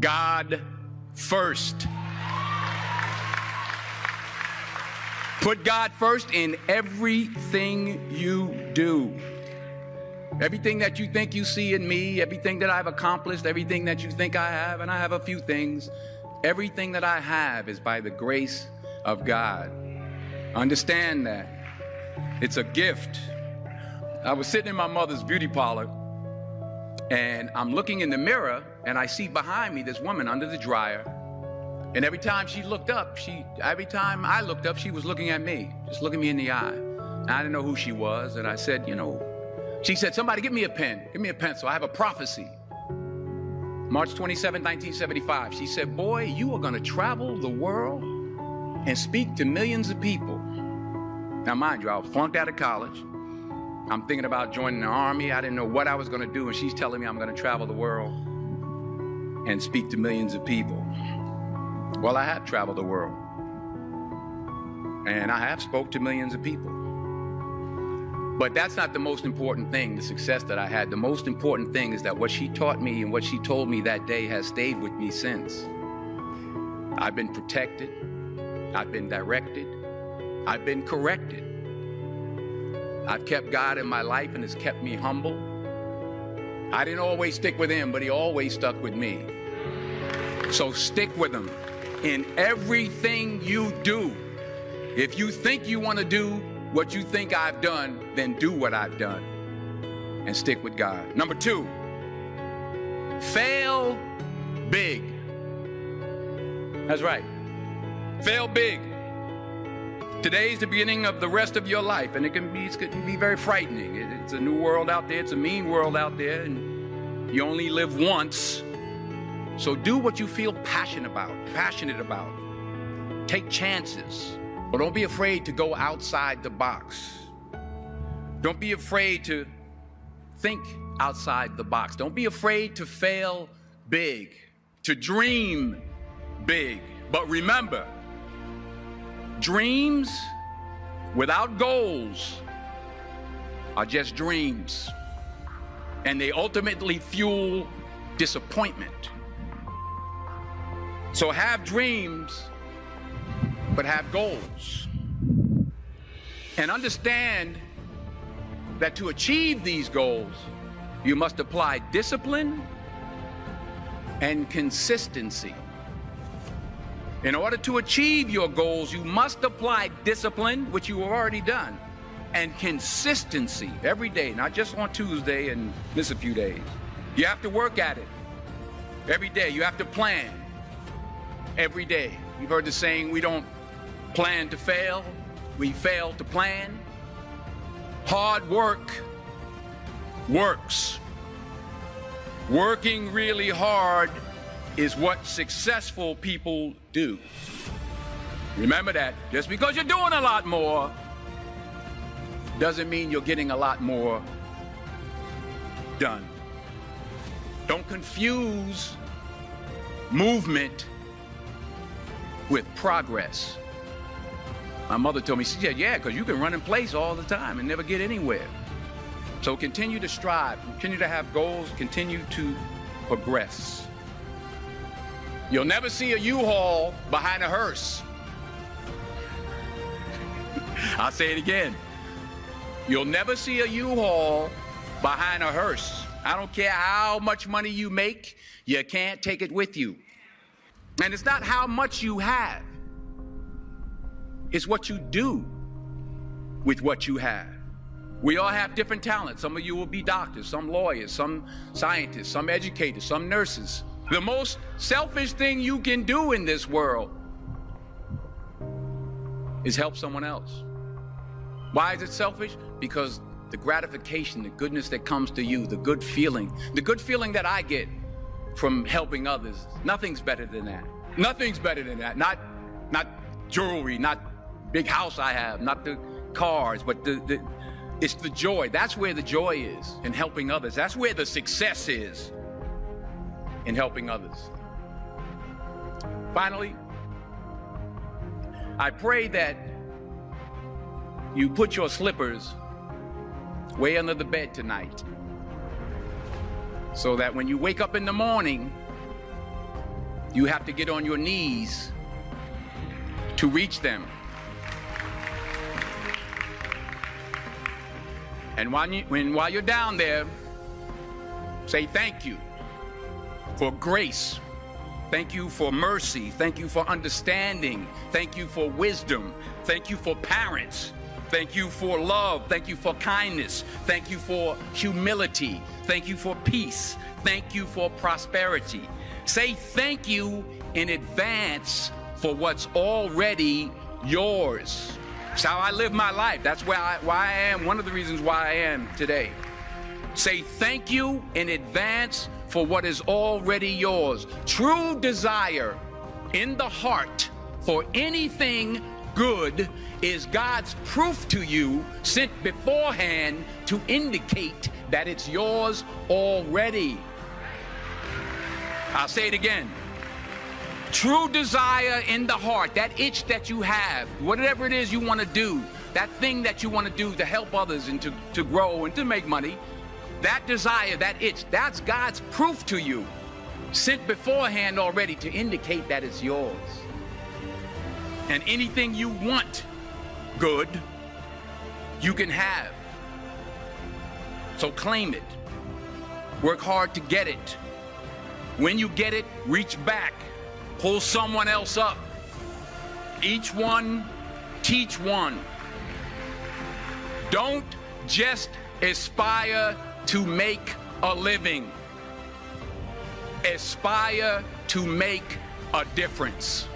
God first. Put God first in everything you do. Everything that you think you see in me, everything that I've accomplished, everything that you think I have, and I have a few things, everything that I have is by the grace of God. Understand that. It's a gift. I was sitting in my mother's beauty parlor, and I'm looking in the mirror, and I see behind me this woman under the dryer. And every time I looked up, she was looking at me, just looking me in the eye. And I didn't know who she was. And I said, she said, somebody give me a pen, give me a pencil. I have a prophecy. March 27, 1975. She said, boy, you are going to travel the world and speak to millions of people. Now, mind you, I was flunked out of college. I'm thinking about joining the army. I didn't know what I was going to do. And she's telling me I'm going to travel the world and speak to millions of people. Well, I have traveled the world, and I have spoke to millions of people. But that's not the most important thing, the success that I had. The most important thing is that what she taught me and what she told me that day has stayed with me since. I've been protected, I've been directed, I've been corrected. I've kept God in my life, and it's kept me humble. I didn't always stick with him, but he always stuck with me. So stick with him in everything you do. If you think you want to do what you think I've done, then do what I've done and stick with God. Number 2, fail big. That's right. Fail big. Today's the beginning of the rest of your life, and it can be very frightening. It's a new world out there. It's a mean world out there, and you only live once. So do what you feel passionate about. Take chances, but don't be afraid to go outside the box. Don't be afraid to think outside the box. Don't be afraid to fail big, to dream big. But remember, dreams without goals are just dreams, and they ultimately fuel disappointment. So have dreams, but have goals. And understand that to achieve these goals, you must apply discipline and consistency. In order to achieve your goals, you must apply discipline, which you have already done, and consistency every day, not just on Tuesday and miss a few days. You have to work at it every day. You have to plan every day. You've heard the saying, we don't plan to fail, we fail to plan. Hard work works. Working really hard is what successful people do. Remember that. Just because you're doing a lot more doesn't mean you're getting a lot more done. Don't confuse movement with progress. My mother told me, she said, yeah, because you can run in place all the time and never get anywhere. So continue to strive, continue to have goals, continue to progress. You'll never see a U-Haul behind a hearse. I'll say it again. You'll never see a U-Haul behind a hearse. I don't care how much money you make, you can't take it with you. And it's not how much you have. It's what you do with what you have. We all have different talents. Some of you will be doctors, some lawyers, some scientists, some educators, some nurses. The most selfish thing you can do in this world is help someone else. Why is it selfish? Because the gratification, the goodness that comes to you, the good feeling that I get from helping others, nothing's better than that. Nothing's better than that. Not jewelry, not big house I have, not the cars, but it's the joy. That's where the joy is, in helping others. That's where the success is, in helping others. Finally, I pray that you put your slippers way under the bed tonight, so that when you wake up in the morning, You have to get on your knees to reach them. And while you're down there, say thank you for grace. Thank you for mercy. Thank you for understanding. Thank you for wisdom. Thank you for parents. Thank you for love. Thank you for kindness. Thank you for humility. Thank you for peace. Thank you for prosperity. Say thank you in advance for what's already yours. It's how I live my life. That's why I am, one of the reasons why I am today. Say thank you in advance for what is already yours. True desire in the heart for anything good is God's proof to you, sent beforehand to indicate that it's yours already. I'll say it again. True desire in the heart, that itch that you have, whatever it is you want to do, that thing that you want to do to help others and to grow and to make money, that desire, that itch, that's God's proof to you, sent beforehand already to indicate that it's yours. And anything you want good, you can have. So claim it. Work hard to get it. When you get it, reach back. Pull someone else up. Each one, teach one. Don't just aspire to make a living. Aspire to make a difference.